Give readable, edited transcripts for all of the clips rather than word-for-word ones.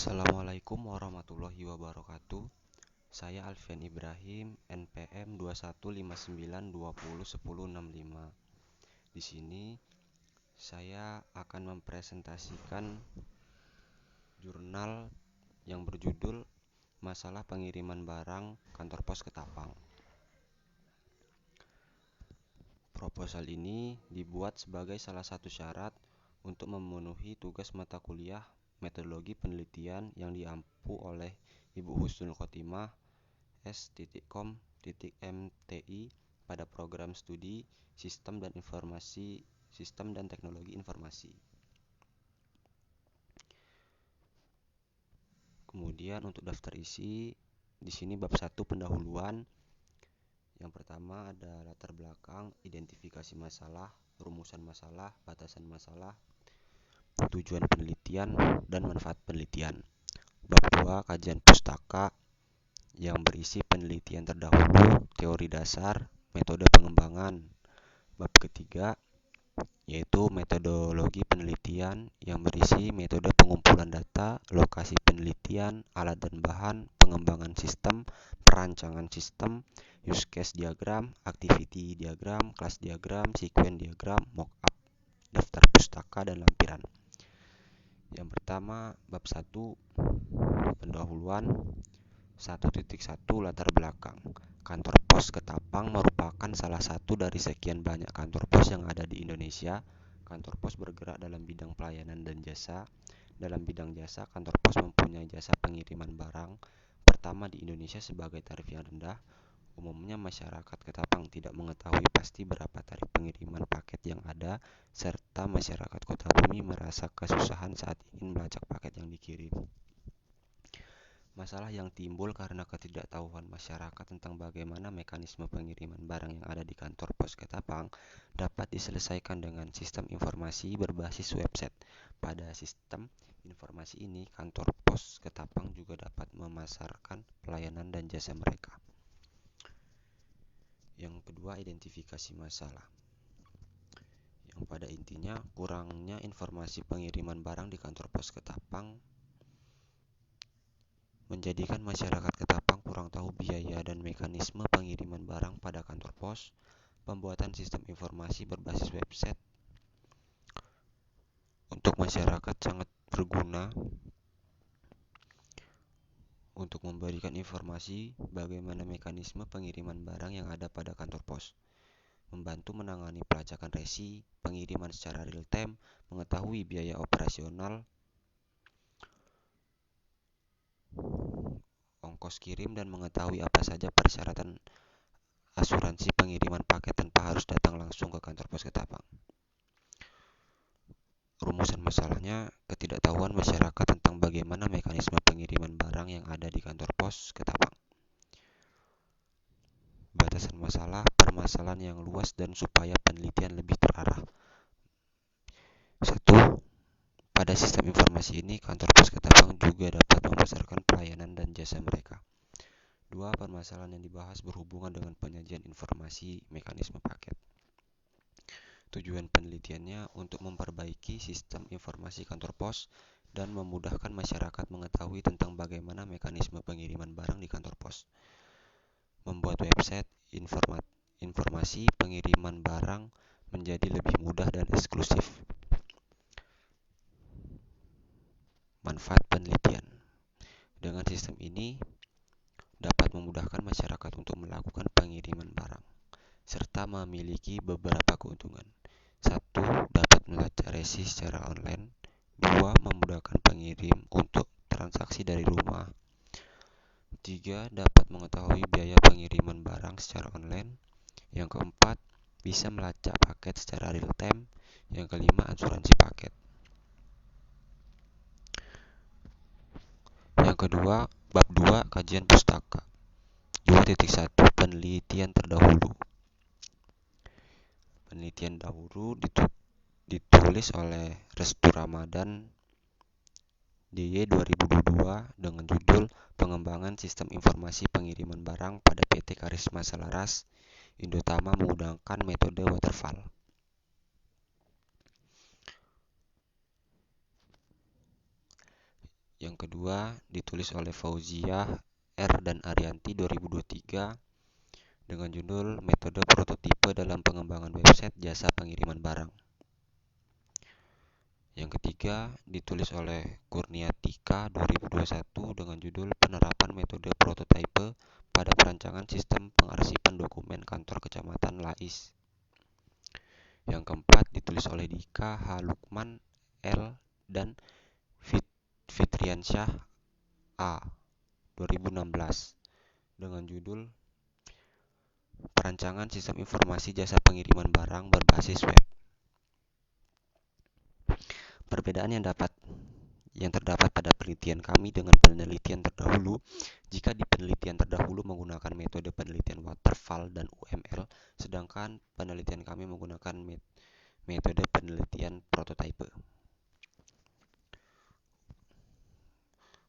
Assalamualaikum warahmatullahi wabarakatuh. Saya Alfian Ibrahim, NPM 2159201065. Di sini saya akan mempresentasikan jurnal yang berjudul Masalah Pengiriman Barang Kantor Pos Ketapang. Proposal ini dibuat sebagai salah satu syarat untuk memenuhi tugas mata kuliah metodologi penelitian yang diampu oleh Ibu Husnul Khotimah S.com.MTI pada program studi Sistem dan Teknologi Informasi. Kemudian untuk daftar isi, di sini bab 1 pendahuluan. Yang pertama ada latar belakang, identifikasi masalah, rumusan masalah, batasan masalah, tujuan penelitian, dan manfaat penelitian. Bab 2 kajian pustaka yang berisi penelitian terdahulu, teori dasar, metode pengembangan. Bab ketiga yaitu metodologi penelitian yang berisi metode pengumpulan data, lokasi penelitian, alat dan bahan, pengembangan sistem, perancangan sistem, use case diagram, activity diagram, kelas diagram, sequence diagram, mockup, daftar pustaka, dan lampiran. Yang pertama, bab 1 pendahuluan. 1.1 Latar belakang. Kantor Pos Ketapang merupakan salah satu dari sekian banyak kantor pos yang ada di Indonesia. Kantor pos bergerak dalam bidang pelayanan dan jasa. Dalam bidang jasa, kantor pos mempunyai jasa pengiriman barang pertama di Indonesia sebagai tarif yang rendah. Umumnya masyarakat Ketapang tidak mengetahui pasti berapa tarif pengiriman paket yang ada, serta masyarakat Kota Bumi merasa kesusahan saat ingin melacak paket yang dikirim. Masalah yang timbul karena ketidaktahuan masyarakat tentang bagaimana mekanisme pengiriman barang yang ada di kantor pos Ketapang dapat diselesaikan dengan sistem informasi berbasis website. Pada sistem informasi ini, kantor pos Ketapang juga dapat memasarkan pelayanan dan jasa mereka. Yang kedua, identifikasi masalah. Yang pada intinya, kurangnya informasi pengiriman barang di kantor pos Ketapang menjadikan masyarakat Ketapang kurang tahu biaya dan mekanisme pengiriman barang pada kantor pos. Pembuatan sistem informasi berbasis website untuk masyarakat sangat berguna untuk memberikan informasi bagaimana mekanisme pengiriman barang yang ada pada kantor pos, membantu menangani pelacakan resi, pengiriman secara real time, mengetahui biaya operasional, ongkos kirim, dan mengetahui apa saja persyaratan asuransi pengiriman paket tanpa harus datang langsung ke kantor pos Ketapang. Rumusan masalahnya, ketidaktahuan masyarakat tentang bagaimana mekanisme pengiriman barang yang ada di kantor pos Ketapang. Batasan masalah, permasalahan yang luas dan supaya penelitian lebih terarah. 1. Pada sistem informasi ini, kantor pos Ketapang juga dapat memasarkan pelayanan dan jasa mereka. 2. Permasalahan yang dibahas berhubungan dengan penyajian informasi mekanisme paket. Tujuan penelitiannya untuk memperbaiki sistem informasi kantor pos dan memudahkan masyarakat mengetahui tentang bagaimana mekanisme pengiriman barang di kantor pos. Membuat website informasi pengiriman barang menjadi lebih mudah dan eksklusif. Manfaat penelitian. Dengan sistem ini dapat memudahkan masyarakat untuk melakukan pengiriman barang serta memiliki beberapa keuntungan. 1. Dapat melacak resi secara online. 2. Memudahkan pengirim untuk transaksi dari rumah. 3. Dapat mengetahui biaya pengiriman barang secara online. Yang keempat, bisa melacak paket secara real time. Yang kelima, asuransi paket. Yang kedua, bab 2 kajian pustaka. 2.1 penelitian terdahulu. Penelitian dahulu ditulis oleh Restu Ramadan DY 2022 dengan judul Pengembangan Sistem Informasi Pengiriman Barang pada PT Karisma Selaras Indotama menggunakan metode waterfall. Yang kedua ditulis oleh Fauziah R. dan Arianti 2023 dengan judul Metode Prototipe dalam Pengembangan Website Jasa Pengiriman Barang. Yang ketiga ditulis oleh Kurniatika 2021 dengan judul Penerapan Metode Prototipe pada Perancangan Sistem Pengarsipan Dokumen Kantor Kecamatan Lais. Yang keempat ditulis oleh Dika H. Lukman L. dan Fitriansyah A. 2016 dengan judul Perancangan Sistem Informasi Jasa Pengiriman Barang Berbasis Web. Perbedaan yang terdapat pada penelitian kami dengan penelitian terdahulu, jika di penelitian terdahulu menggunakan metode penelitian waterfall dan UML, sedangkan penelitian kami menggunakan metode penelitian prototipe.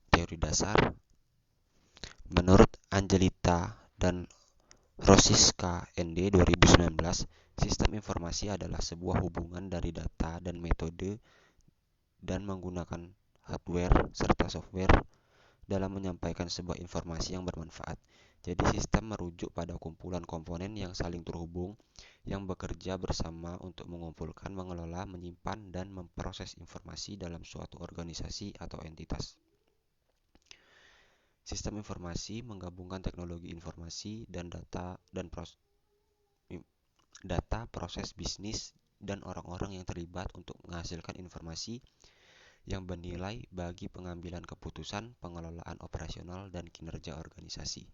Teori dasar. Menurut Angelita dan Rosiska ND 2019, sistem informasi adalah sebuah hubungan dari data dan metode dan menggunakan hardware serta software dalam menyampaikan sebuah informasi yang bermanfaat. Jadi sistem merujuk pada kumpulan komponen yang saling terhubung yang bekerja bersama untuk mengumpulkan, mengelola, menyimpan, dan memproses informasi dalam suatu organisasi atau entitas. Sistem informasi menggabungkan teknologi informasi dan data, proses bisnis, dan orang-orang yang terlibat untuk menghasilkan informasi yang bernilai bagi pengambilan keputusan, pengelolaan operasional, dan kinerja organisasi.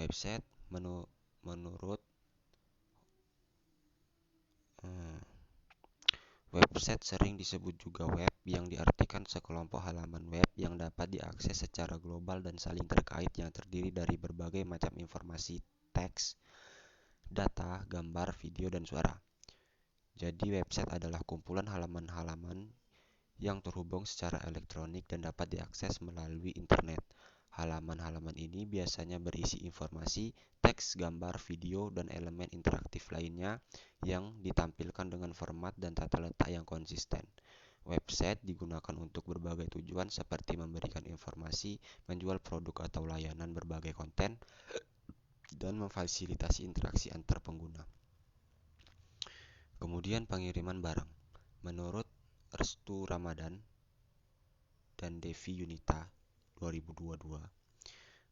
Website menurut website sering disebut juga web, yang diartikan sekelompok halaman web yang dapat diakses secara global dan saling terkait, yang terdiri dari berbagai macam informasi teks, data, gambar, video, dan suara. Jadi website adalah kumpulan halaman-halaman yang terhubung secara elektronik dan dapat diakses melalui internet. Halaman-halaman ini biasanya berisi informasi, teks, gambar, video, dan elemen interaktif lainnya yang ditampilkan dengan format dan tata letak yang konsisten. Website digunakan untuk berbagai tujuan seperti memberikan informasi, menjual produk atau layanan berbagai konten, dan memfasilitasi interaksi antar pengguna. Kemudian pengiriman barang. Menurut Restu Ramadan dan Devi Yunita 2022,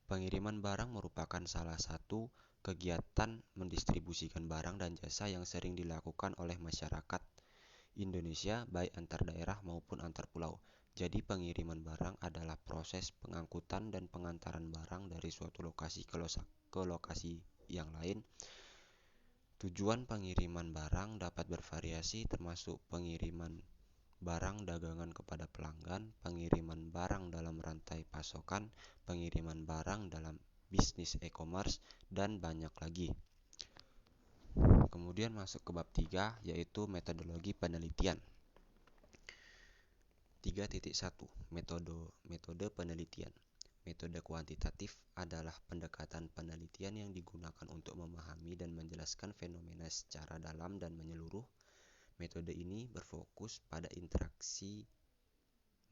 pengiriman barang merupakan salah satu kegiatan mendistribusikan barang dan jasa yang sering dilakukan oleh masyarakat Indonesia baik antar daerah maupun antar pulau. Jadi pengiriman barang adalah proses pengangkutan dan pengantaran barang dari suatu lokasi ke lokasi yang lain. Tujuan pengiriman barang dapat bervariasi, termasuk pengiriman barang dagangan kepada pelanggan, pengiriman barang dalam rantai pasokan, pengiriman barang dalam bisnis e-commerce, dan banyak lagi. Kemudian masuk ke bab 3, yaitu metodologi penelitian. 3.1 Metode penelitian. Metode kuantitatif adalah pendekatan penelitian yang digunakan untuk memahami dan menjelaskan fenomena secara dalam dan menyeluruh. Metode ini berfokus pada interaksi,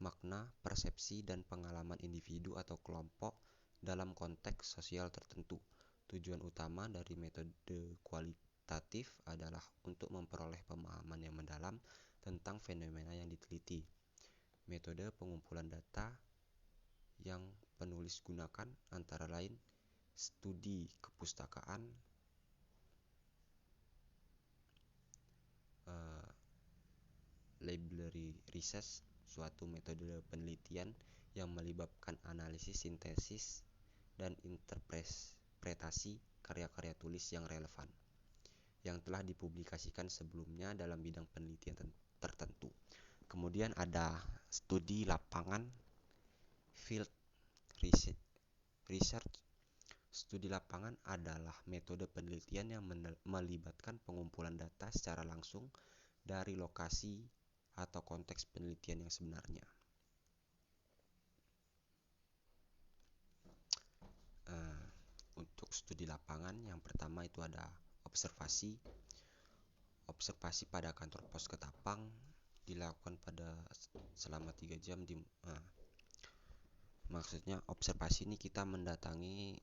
makna, persepsi, dan pengalaman individu atau kelompok dalam konteks sosial tertentu. Tujuan utama dari metode kualitatif adalah untuk memperoleh pemahaman yang mendalam tentang fenomena yang diteliti. Metode pengumpulan data yang penulis gunakan antara lain studi kepustakaan, library research, suatu metode penelitian yang melibatkan analisis, sintesis, dan interpretasi karya-karya tulis yang relevan, yang telah dipublikasikan sebelumnya dalam bidang penelitian tertentu. Kemudian ada studi lapangan, field research. Studi lapangan adalah metode penelitian yang melibatkan pengumpulan data secara langsung dari lokasi atau konteks penelitian yang sebenarnya. Untuk studi lapangan, yang pertama itu ada observasi pada kantor pos Ketapang, dilakukan pada selama 3 jam maksudnya observasi ini kita mendatangi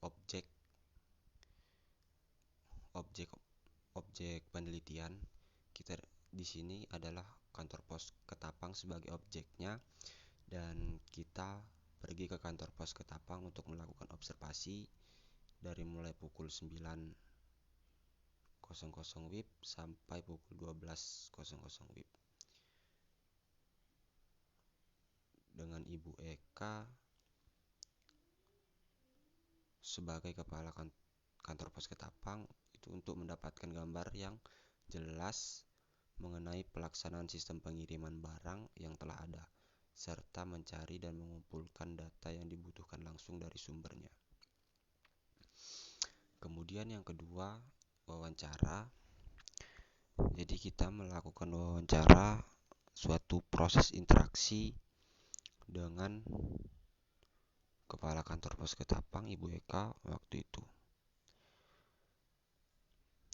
objek objek objek penelitian. Kita di sini adalah kantor pos Ketapang sebagai objeknya, dan kita pergi ke kantor pos Ketapang untuk melakukan observasi dari mulai pukul 9.00 WIB sampai pukul 12.00 WIB dengan Ibu Eka sebagai kepala kantor pos Ketapang itu untuk mendapatkan gambar yang jelas mengenai pelaksanaan sistem pengiriman barang yang telah ada, serta mencari dan mengumpulkan data yang dibutuhkan langsung dari sumbernya. Kemudian yang kedua, wawancara. Jadi kita melakukan wawancara, suatu proses interaksi dengan kepala kantor pos Ketapang, Ibu Eka waktu itu,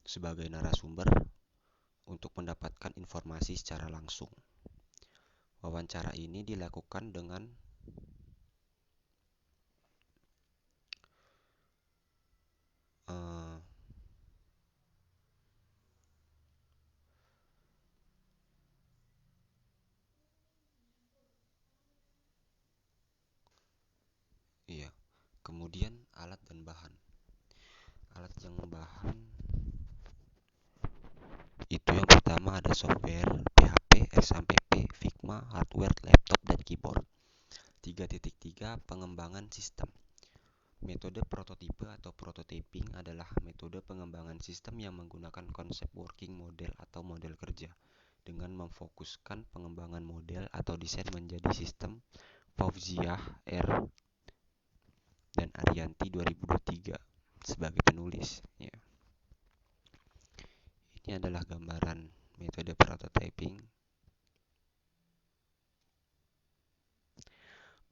sebagai narasumber untuk mendapatkan informasi secara langsung. Wawancara ini dilakukan dengan kemudian alat dan bahan. Alat yang bahan itu yang pertama ada software, PHP, XAMPP, Figma, hardware, laptop, dan keyboard. 3.3 Pengembangan sistem. Metode prototipe atau prototyping adalah metode pengembangan sistem yang menggunakan konsep working model atau model kerja dengan memfokuskan pengembangan model atau desain menjadi sistem. Fauziah R. dan Arianti 2023 sebagai penulis. Ya. Ini adalah gambaran metode prototyping.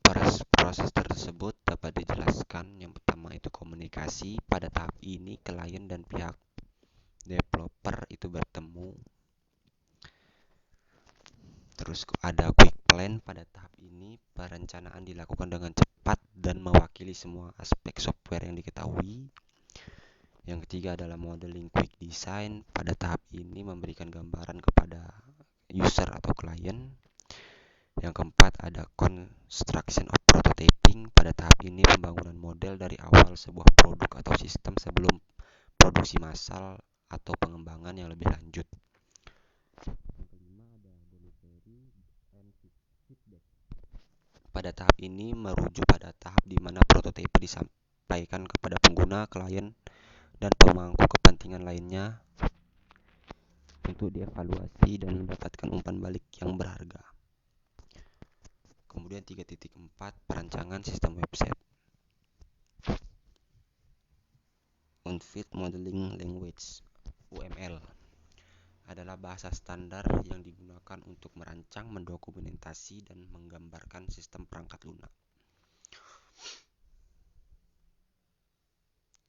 Proses tersebut dapat dijelaskan. Yang pertama itu komunikasi. Pada tahap ini klien dan pihak developer itu bertemu. Terus ada quick plan. Pada tahap ini perencanaan dilakukan dengan cepat dan mewakili semua aspek software yang diketahui. Yang ketiga adalah modeling quick design. Pada tahap ini memberikan gambaran kepada user atau klien. Yang keempat ada construction of prototyping. Pada tahap ini pembangunan model dari awal sebuah produk atau sistem sebelum produksi massal atau pengembangan yang lebih lanjut. Yang kelima ada delivery and feedback. Pada tahap ini merujuk pada tahap di mana prototipe disampaikan kepada pengguna, klien, dan pemangku kepentingan lainnya untuk dievaluasi dan mendapatkan umpan balik yang berharga. Kemudian 3.4 Perancangan sistem website. Unfit Modeling Language (UML) adalah bahasa standar yang digunakan untuk merancang, mendokumentasi, dan menggambarkan sistem perangkat lunak.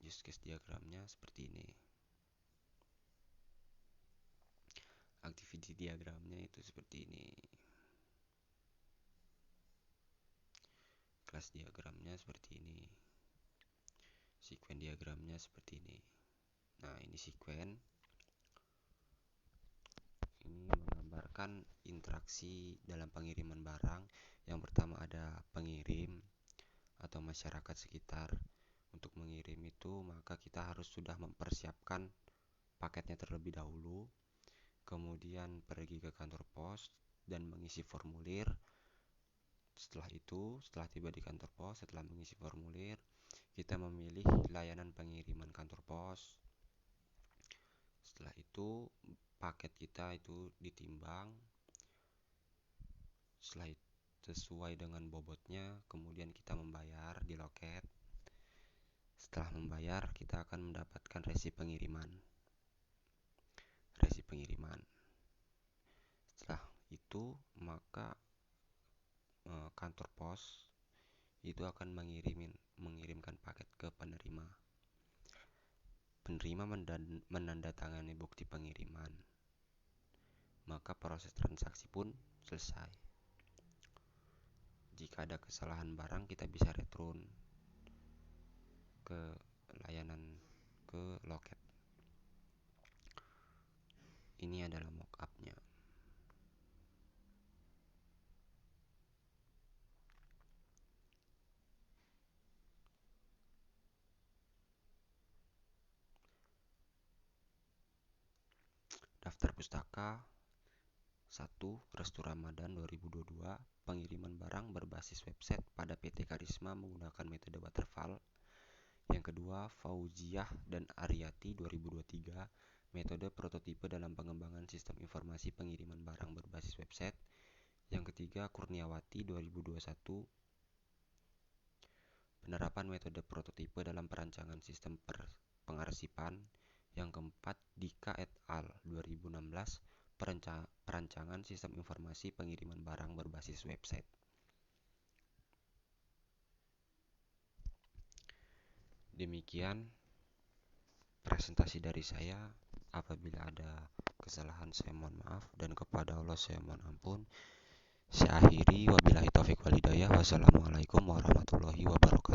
Use case diagramnya seperti ini. Activity diagramnya itu seperti ini. Class diagramnya seperti ini. Sequence diagramnya seperti ini. Nah, ini sequence. Ini menggambarkan interaksi dalam pengiriman barang. Yang pertama ada pengirim atau masyarakat sekitar. Untuk mengirim itu maka kita harus sudah mempersiapkan paketnya terlebih dahulu. Kemudian pergi ke kantor pos dan mengisi formulir. Setelah itu, setelah tiba di kantor pos, setelah mengisi formulir, kita memilih layanan pengiriman kantor pos. Setelah itu paket kita itu ditimbang. Setelah itu sesuai dengan bobotnya, kemudian kita membayar di loket. Setelah membayar, kita akan mendapatkan resi pengiriman. Setelah itu maka kantor pos itu akan mengirimkan paket ke penerima. Penerima menandatangani bukti pengiriman. maka proses transaksi pun selesai. Jika ada kesalahan barang, kita bisa return ke layanan, ke loket. Ini adalah mockupnya. Daftar pustaka 1. Restu Ramadan 2022. Pengiriman barang berbasis website pada PT Karisma menggunakan metode waterfall. Yang kedua, Fauziah dan Aryati 2023. Metode prototipe dalam pengembangan sistem informasi pengiriman barang berbasis website. Yang ketiga, Kurniawati 2021. Penerapan metode prototipe dalam perancangan sistem pengarsipan. Yang keempat, Dika et al. 2016. Perancangan sistem informasi pengiriman barang berbasis website. Demikian presentasi dari saya. Apabila ada kesalahan saya mohon maaf, dan kepada Allah saya mohon ampun. Saya akhiri, wabillahi taufik wal hidayah. Wassalamualaikum warahmatullahi wabarakatuh.